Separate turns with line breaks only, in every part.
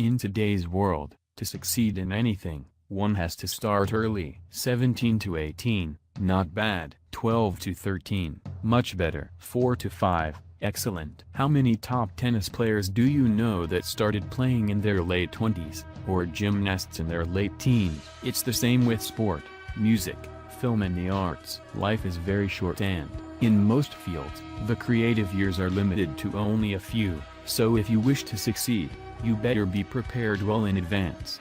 In today's world, to succeed in anything, one has to start early. 17 to 18, not bad. 12 to 13, much better. 4 to 5, excellent. How many top tennis players do you know that started playing in their late 20s, or gymnasts in their late teens? It's the same with sport, music, film and the arts. Life is very short and, in most fields, the creative years are limited to only a few, so if you wish to succeed, you better be prepared well in advance.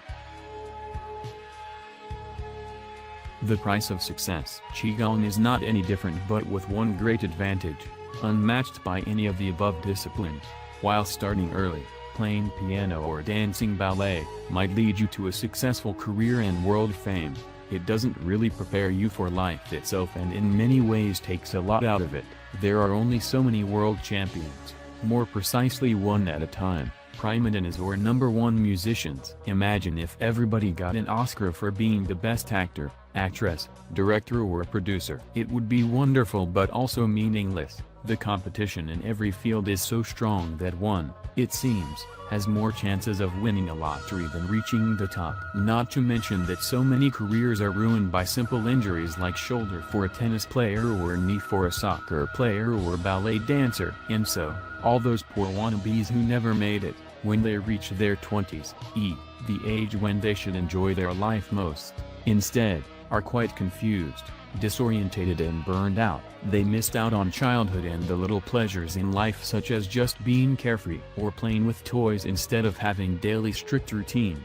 The price of success. Qigong is not any different but with one great advantage, unmatched by any of the above disciplines. While starting early, playing piano or dancing ballet might lead you to a successful career and world fame, it doesn't really prepare you for life itself and in many ways takes a lot out of it. There are only so many world champions, more precisely one at a time, prima donnas or #1 musicians. Imagine if everybody got an Oscar for being the best actor, actress, director or producer. It would be wonderful but also meaningless. The competition in every field is so strong that one, it seems, has more chances of winning a lottery than reaching the top. Not to mention that so many careers are ruined by simple injuries like shoulder for a tennis player or knee for a soccer player or ballet dancer. And so, all those poor wannabes who never made it, when they reach their 20s, the age when they should enjoy their life most, instead, are quite confused, disorientated and burned out. They missed out on childhood and the little pleasures in life such as just being carefree or playing with toys instead of having daily strict routines,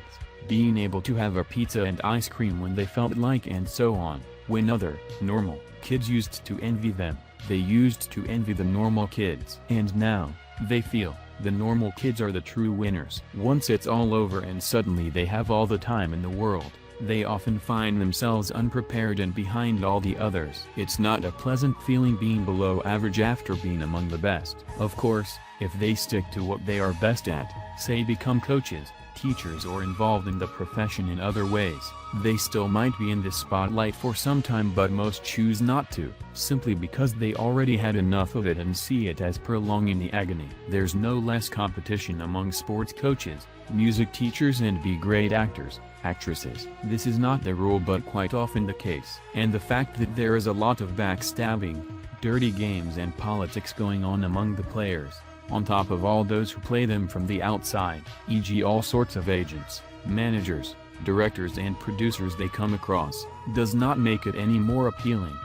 being able to have a pizza and ice cream when they felt like and so on. When other, normal, kids used to envy them, they used to envy the normal kids. And now, they feel, the normal kids are the true winners. Once it's all over and suddenly they have all the time in the world, they often find themselves unprepared and behind all the others. It's not a pleasant feeling being below average after being among the best. Of course, if they stick to what they are best at, say become coaches, teachers or involved in the profession in other ways, they still might be in the spotlight for some time, but most choose not to, simply because they already had enough of it and see it as prolonging the agony. There's no less competition among sports coaches, music teachers and be great actors, actresses. This is not the rule but quite often the case. And the fact that there is a lot of backstabbing, dirty games and politics going on among the players, on top of all those who play them from the outside, e.g. all sorts of agents, managers, directors and producers they come across, does not make it any more appealing.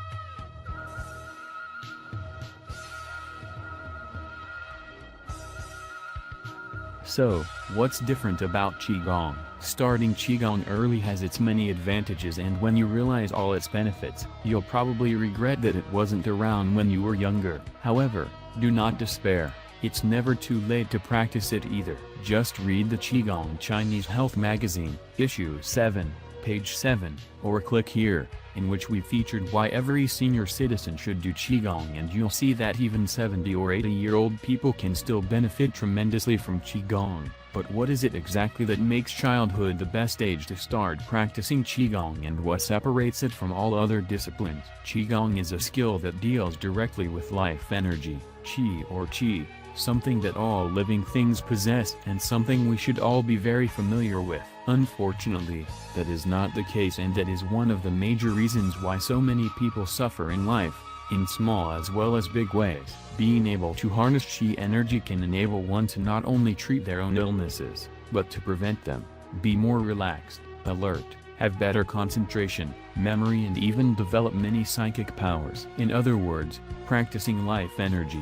So, what's different about Qigong? Starting Qigong early has its many advantages, and when you realize all its benefits, you'll probably regret that it wasn't around when you were younger. However, do not despair. It's never too late to practice it either. Just read the Qigong Chinese Health Magazine, issue 7, page 7, or click here, in which we featured why every senior citizen should do Qigong, and you'll see that even 70 or 80-year-old people can still benefit tremendously from Qigong. But what is it exactly that makes childhood the best age to start practicing Qigong, and what separates it from all other disciplines? Qigong is a skill that deals directly with life energy, Qi or Qi, something that all living things possess and something we should all be very familiar with. Unfortunately, that is not the case, and that is one of the major reasons why so many people suffer in life, in small as well as big ways. Being able to harness Qi energy can enable one to not only treat their own illnesses, but to prevent them, be more relaxed, alert, have better concentration, memory and even develop many psychic powers. In other words, practicing life energy,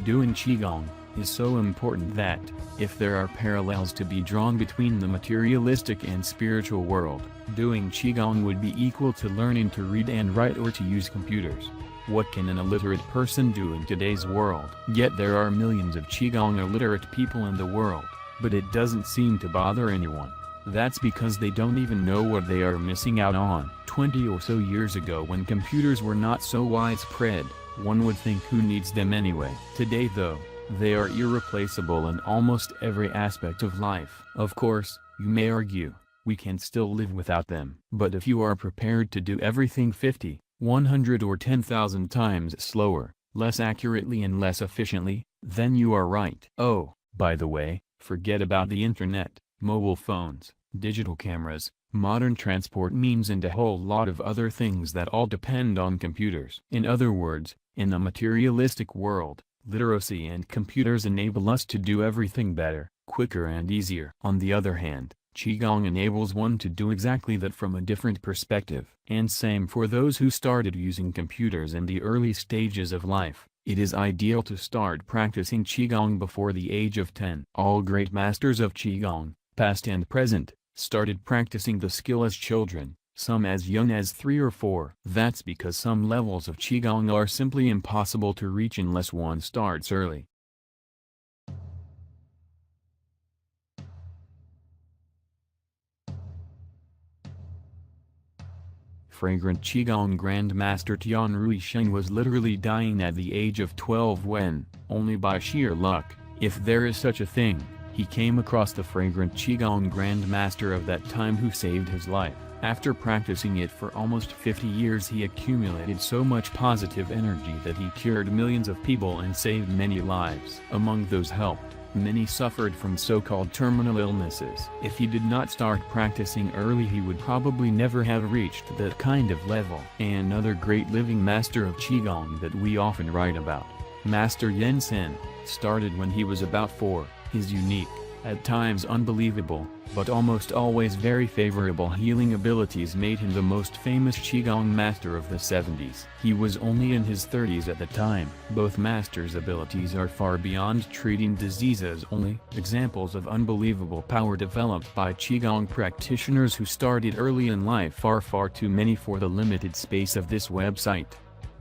doing Qigong, is so important that, if there are parallels to be drawn between the materialistic and spiritual world, doing Qigong would be equal to learning to read and write or to use computers. What can an illiterate person do in today's world? Yet there are millions of Qigong illiterate people in the world, but it doesn't seem to bother anyone. That's because they don't even know what they are missing out on. 20 or so years ago, when computers were not so widespread, one would think who needs them anyway. Today though, they are irreplaceable in almost every aspect of life. Of course, you may argue, we can still live without them. But if you are prepared to do everything 50, 100 or 10,000 times slower, less accurately and less efficiently, then you are right. Oh, by the way, forget about the internet. mobile phones, digital cameras, modern transport means and a whole lot of other things that all depend on computers. In other words, in a materialistic world, literacy and computers enable us to do everything better, quicker and easier. On the other hand, Qigong enables one to do exactly that from a different perspective. And same for those who started using computers in the early stages of life. It is ideal to start practicing Qigong before the age of 10. All great masters of Qigong, past and present, started practicing the skill as children, some as young as 3 or 4. That's because some levels of Qigong are simply impossible to reach unless one starts early. Fragrant Qigong Grandmaster Tian Ruisheng was literally dying at the age of 12 when, only by sheer luck, if there is such a thing, he came across the fragrant Qigong Grandmaster of that time who saved his life. After practicing it for almost 50 years he accumulated so much positive energy that he cured millions of people and saved many lives. Among those helped, many suffered from so-called terminal illnesses. If he did not start practicing early he would probably never have reached that kind of level. Another great living master of Qigong that we often write about, Master Yen Sen, started when he was about 4. His unique, at times unbelievable, but almost always very favorable healing abilities made him the most famous Qigong master of the 70s. He was only in his 30s at the time. Both masters' abilities are far beyond treating diseases only. Examples of unbelievable power developed by Qigong practitioners who started early in life are far too many for the limited space of this website.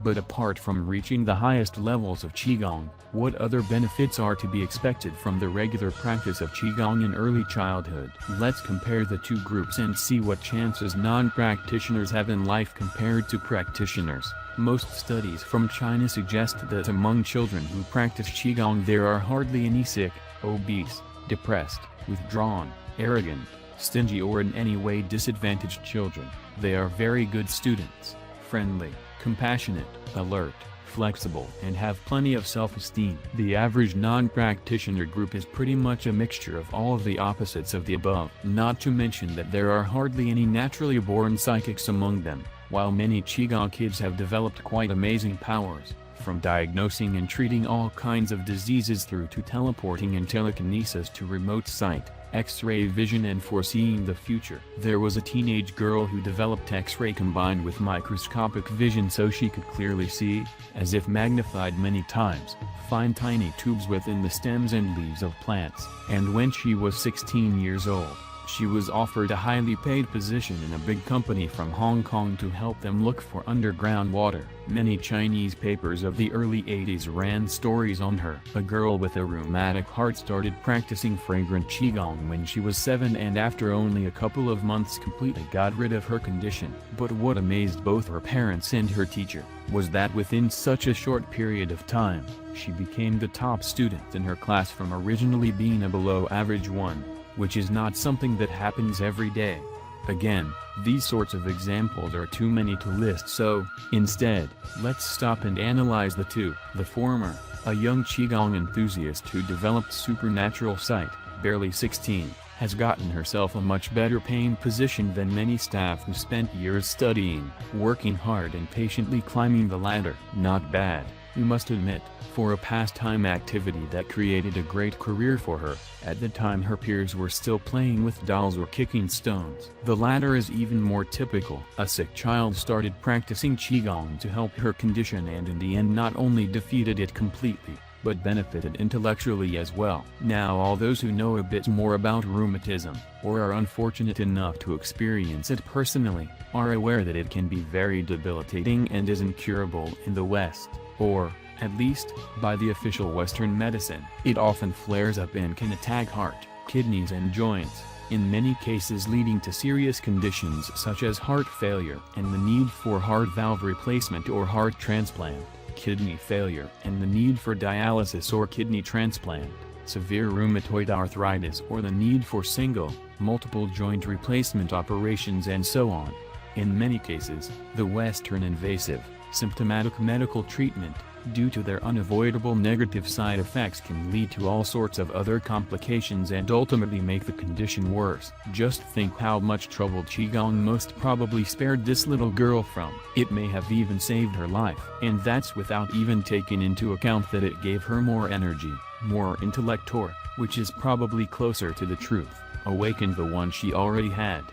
But apart from reaching the highest levels of Qigong, what other benefits are to be expected from the regular practice of Qigong in early childhood? Let's compare the two groups and see what chances non-practitioners have in life compared to practitioners. Most studies from China suggest that among children who practice Qigong there are hardly any sick, obese, depressed, withdrawn, arrogant, stingy or in any way disadvantaged children. They are very good students, friendly, compassionate, alert, flexible and have plenty of self-esteem. The average non-practitioner group is pretty much a mixture of all of the opposites of the above. Not to mention that there are hardly any naturally born psychics among them, while many Qigong kids have developed quite amazing powers, from diagnosing and treating all kinds of diseases through to teleporting and telekinesis to remote sight, X-ray vision and foreseeing the future. There was a teenage girl who developed X-ray combined with microscopic vision so she could clearly see, as if magnified many times, find tiny tubes within the stems and leaves of plants. And when she was 16 years old, she was offered a highly paid position in a big company from Hong Kong to help them look for underground water. Many Chinese papers of the early 80s ran stories on her. A girl with a rheumatic heart started practicing fragrant Qigong when she was 7 and after only a couple of months completely got rid of her condition. But what amazed both her parents and her teacher was that within such a short period of time, she became the top student in her class from originally being a below average one, which is not something that happens every day. Again, these sorts of examples are too many to list, so, instead, let's stop and analyze the two. The former, a young Qigong enthusiast who developed supernatural sight, barely 16, has gotten herself a much better paying position than many staff who spent years studying, working hard and patiently climbing the ladder. Not bad, we must admit, for a pastime activity that created a great career for her. At the time her peers were still playing with dolls or kicking stones. The latter is even more typical. A sick child started practicing Qigong to help her condition and in the end not only defeated it completely, but benefited intellectually as well. Now all those who know a bit more about rheumatism, or are unfortunate enough to experience it personally, are aware that it can be very debilitating and is incurable in the West, or, at least, by the official Western medicine. It often flares up and can attack heart, kidneys and joints, in many cases leading to serious conditions such as heart failure and the need for heart valve replacement or heart transplant, kidney failure and the need for dialysis or kidney transplant, severe rheumatoid arthritis or the need for single, multiple joint replacement operations and so on. In many cases, the Western invasive, symptomatic medical treatment, due to their unavoidable negative side effects can lead to all sorts of other complications and ultimately make the condition worse. Just think how much trouble Qigong most probably spared this little girl from. It may have even saved her life. And that's without even taking into account that it gave her more energy, more intellect, or, which is probably closer to the truth, awakened the one she already had.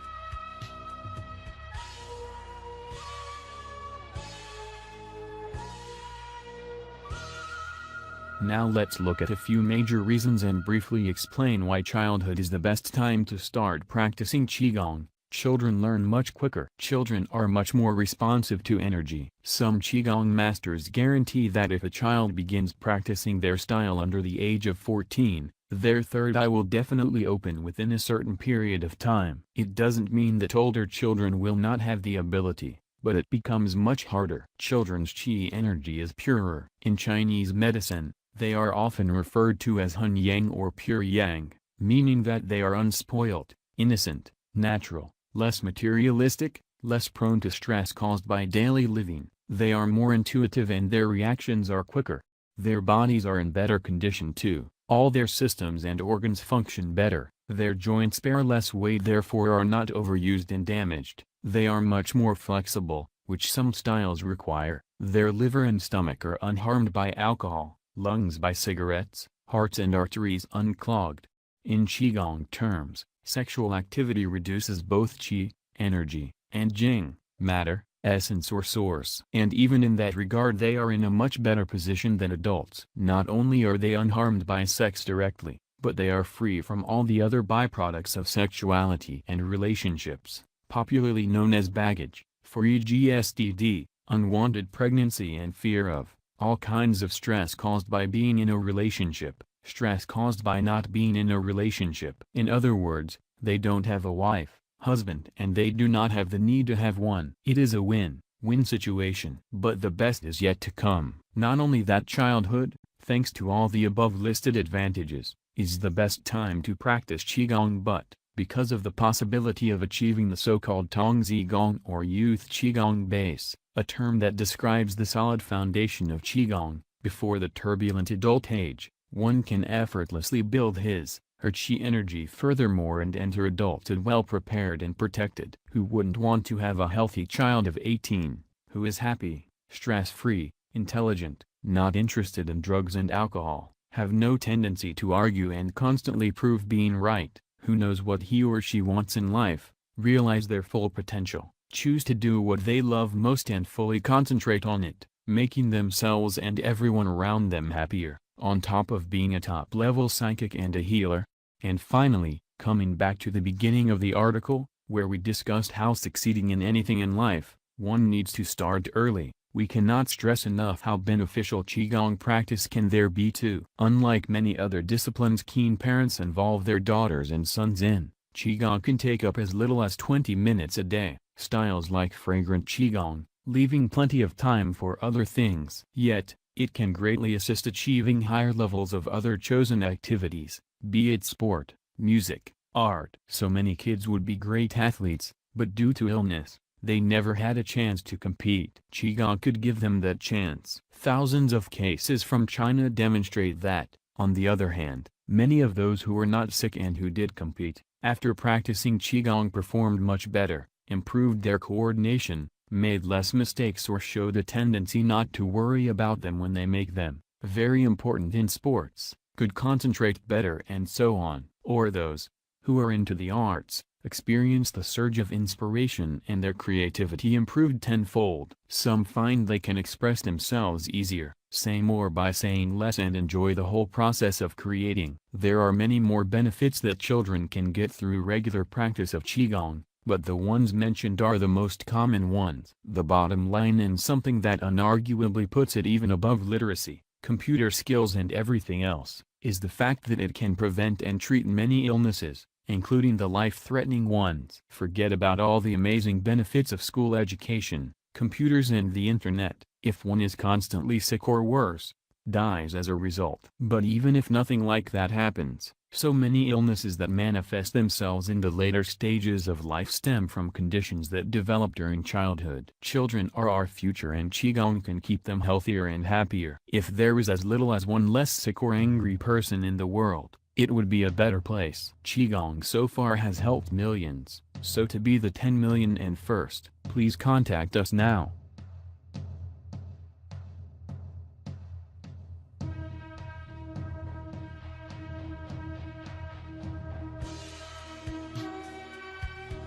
Now let's look at a few major reasons and briefly explain why childhood is the best time to start practicing Qigong. Children learn much quicker. Children are much more responsive to energy. Some Qigong masters guarantee that if a child begins practicing their style under the age of 14, their third eye will definitely open within a certain period of time. It doesn't mean that older children will not have the ability, but it becomes much harder. Children's Qi energy is purer. In Chinese medicine, they are often referred to as Hun Yang or Pure Yang, meaning that they are unspoiled, innocent, natural, less materialistic, less prone to stress caused by daily living. They are more intuitive and their reactions are quicker. Their bodies are in better condition too. All their systems and organs function better. Their joints bear less weight, therefore are not overused and damaged. They are much more flexible, which some styles require. Their liver and stomach are unharmed by alcohol, lungs by cigarettes, hearts and arteries unclogged. In Qigong terms, sexual activity reduces both Qi, energy, and Jing, matter, essence or source. And even in that regard they are in a much better position than adults. Not only are they unharmed by sex directly, but they are free from all the other byproducts of sexuality and relationships, popularly known as baggage, for e.g. STD, unwanted pregnancy and fear of all kinds of stress caused by being in a relationship, stress caused by not being in a relationship. In other words, they don't have a wife, husband, and they do not have the need to have one. It is a win-win situation. But the best is yet to come. Not only that, childhood, thanks to all the above listed advantages, is the best time to practice Qigong, but because of the possibility of achieving the so-called Tongzi Gong or youth Qigong base, a term that describes the solid foundation of Qigong, before the turbulent adult age, one can effortlessly build his, her Qi energy furthermore and enter adulthood well prepared and protected. Who wouldn't want to have a healthy child of 18, who is happy, stress-free, intelligent, not interested in drugs and alcohol, have no tendency to argue and constantly prove being right, who knows what he or she wants in life, realize their full potential, choose to do what they love most and fully concentrate on it, making themselves and everyone around them happier, on top of being a top-level psychic and a healer. And finally, coming back to the beginning of the article, where we discussed how succeeding in anything in life, one needs to start early, we cannot stress enough how beneficial Qigong practice can there be too. Unlike many other disciplines keen parents involve their daughters and sons in, Qigong can take up as little as 20 minutes a day. Styles like fragrant Qigong, leaving plenty of time for other things. Yet, it can greatly assist achieving higher levels of other chosen activities, be it sport, music, art. So many kids would be great athletes, but due to illness, they never had a chance to compete. Qigong could give them that chance. Thousands of cases from China demonstrate that, on the other hand, many of those who were not sick and who did compete, after practicing Qigong performed much better, improved their coordination, made less mistakes or showed a tendency not to worry about them when they make them. Very important in sports, could concentrate better and so on. Or those who are into the arts, experienced the surge of inspiration and their creativity improved tenfold. Some find they can express themselves easier, say more by saying less and enjoy the whole process of creating. There are many more benefits that children can get through regular practice of Qigong, but the ones mentioned are the most common ones. The bottom line, and something that unarguably puts it even above literacy, computer skills and everything else, is the fact that it can prevent and treat many illnesses, including the life-threatening ones. Forget about all the amazing benefits of school education, computers and the internet. If one is constantly sick or worse, dies as a result. But even if nothing like that happens, so many illnesses that manifest themselves in the later stages of life stem from conditions that develop during childhood. Children are our future, and Qigong can keep them healthier and happier. If there is as little as one less sick or angry person in the world, it would be a better place. Qigong so far has helped millions, so to be the 10 million and first, please contact us now.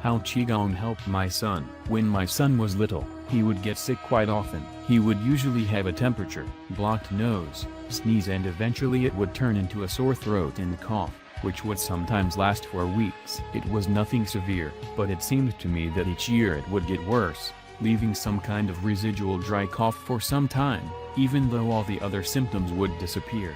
How Qigong helped my son. When my son was little, he would get sick quite often. He would usually have a temperature, blocked nose, sneeze, and eventually it would turn into a sore throat and cough, which would sometimes last for weeks. It was nothing severe, but it seemed to me that each year it would get worse, leaving some kind of residual dry cough for some time, even though all the other symptoms would disappear.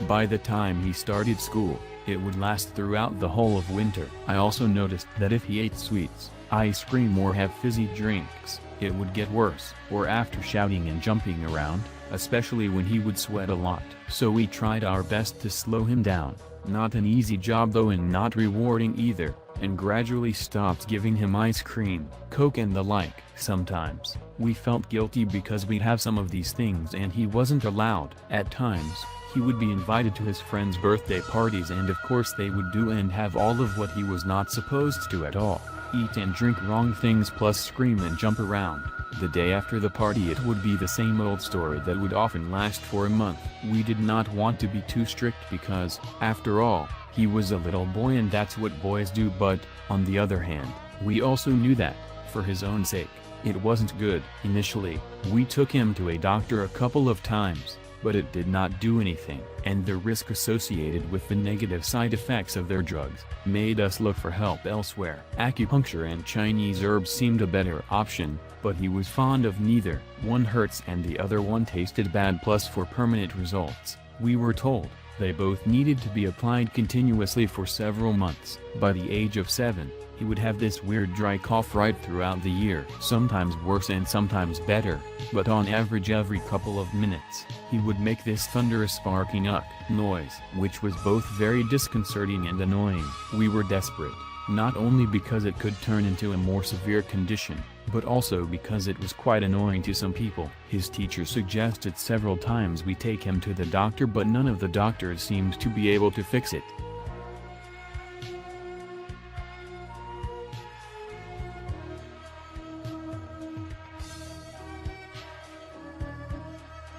By the time he started school, it would last throughout the whole of winter. I also noticed that if he ate sweets, ice cream, or have fizzy drinks, it would get worse. Or after shouting and jumping around, especially when he would sweat a lot. So we tried our best to slow him down, not an easy job though and not rewarding either, and gradually stopped giving him ice cream, Coke and the like. Sometimes, we felt guilty because we'd have some of these things and he wasn't allowed. At times, he would be invited to his friends' birthday parties and of course they would do and have all of what he was not supposed to at all. Eat and drink wrong things plus scream and jump around. The day after the party it would be the same old story that would often last for a month. We did not want to be too strict because, after all, he was a little boy and that's what boys do, but, on the other hand, we also knew that, for his own sake, it wasn't good. Initially, we took him to a doctor a couple of times, but it did not do anything, and the risk associated with the negative side effects of their drugs made us look for help elsewhere. Acupuncture and Chinese herbs seemed a better option, but he was fond of neither. One hurts and the other one tasted bad, plus for permanent results, we were told, they both needed to be applied continuously for several months. By the age of 7, he would have this weird dry cough right throughout the year, sometimes worse and sometimes better, but on average every couple of minutes, he would make this thunderous sparking up noise, which was both very disconcerting and annoying. We were desperate, not only because it could turn into a more severe condition, but also because it was quite annoying to some people. His teacher suggested several times we take him to the doctor, but none of the doctors seemed to be able to fix it.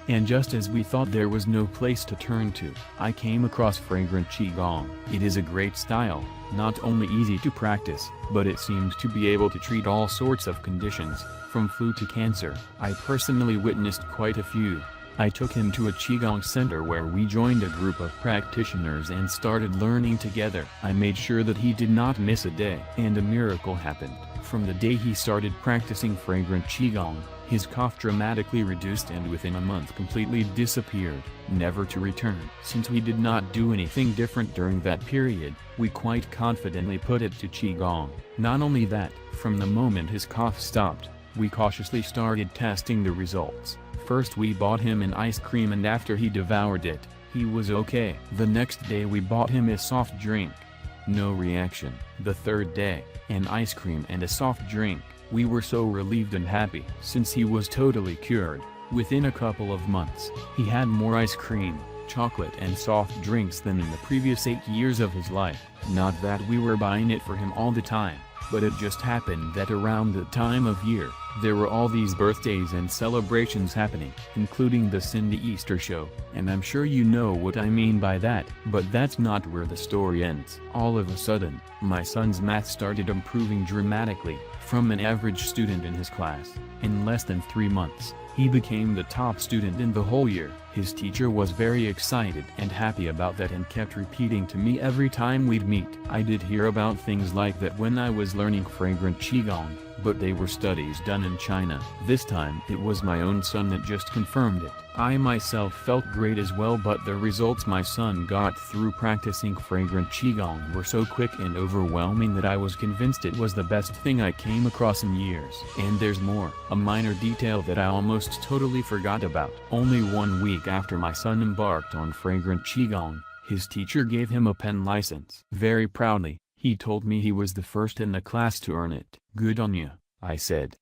And just as we thought there was no place to turn to, I came across fragrant Qigong. It is a great style, not only easy to practice, but it seems to be able to treat all sorts of conditions, from flu to cancer. I personally witnessed quite a few. I took him to a Qigong center where we joined a group of practitioners and started learning together. I made sure that he did not miss a day. And a miracle happened. From the day he started practicing fragrant Qigong, his cough dramatically reduced and within a month completely disappeared, never to return. Since we did not do anything different during that period, we quite confidently put it to Qigong. Not only that, from the moment his cough stopped, we cautiously started testing the results. First we bought him an ice cream and after he devoured it, he was okay. The next day we bought him a soft drink. No reaction. The third day, an ice cream and a soft drink. We were so relieved and happy. Since he was totally cured, within a couple of months, he had more ice cream, chocolate and soft drinks than in the previous 8 years of his life. Not that we were buying it for him all the time, but it just happened that around the time of year, there were all these birthdays and celebrations happening, including the Cindy Easter show, and I'm sure you know what I mean by that. But that's not where the story ends. All of a sudden, my son's math started improving dramatically. From an average student in his class, in less than 3 months, he became the top student in the whole year. His teacher was very excited and happy about that and kept repeating to me every time we'd meet. I did hear about things like that when I was learning fragrant Qigong, but they were studies done in China. This time it was my own son that just confirmed it. I myself felt great as well, but the results my son got through practicing fragrant Qigong were so quick and overwhelming that I was convinced it was the best thing I came across in years. And there's more, a minor detail that I almost totally forgot about. Only 1 week week after my son embarked on fragrant Qigong, his teacher gave him a pen license. Very proudly, he told me he was the first in the class to earn it. "Good on you," I said.